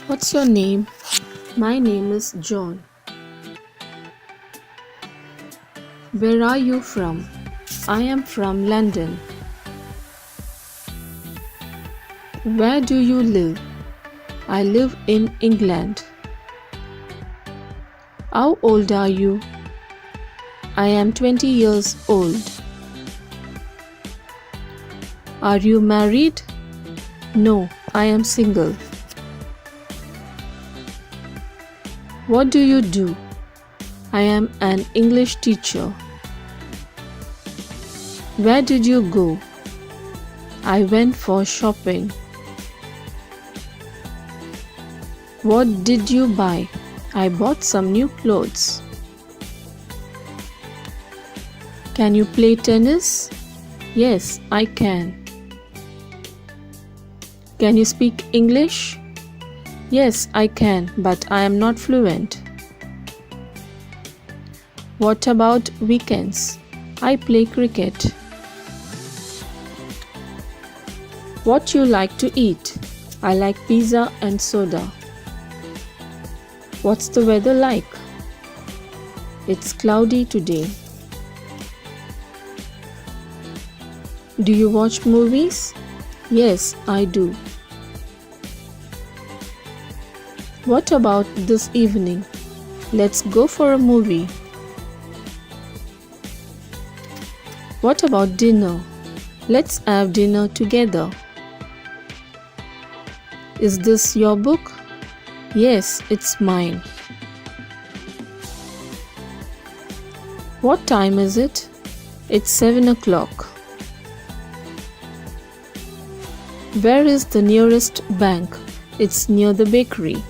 What's your name? My name is John. Where are you from? I am from London. Where do you live? I live in England. How old are you? I am 20 years old. Are you married? No, I am single. What do you do? I am an English teacher. Where did you go? I went for shopping. What did you buy? I bought some new clothes. Can you play tennis? Yes, I can. Can you speak English? Yes, I can, but I am not fluent. What about weekends? I play cricket. What you like to eat? I like pizza and soda. What's the weather like? It's cloudy today. Do you watch movies? Yes, I do. What about this evening? Let's go for a movie. What about dinner? Let's have dinner together. Is this your book? Yes, it's mine. What time is it? It's 7 o'clock. Where is the nearest bank? It's near the bakery.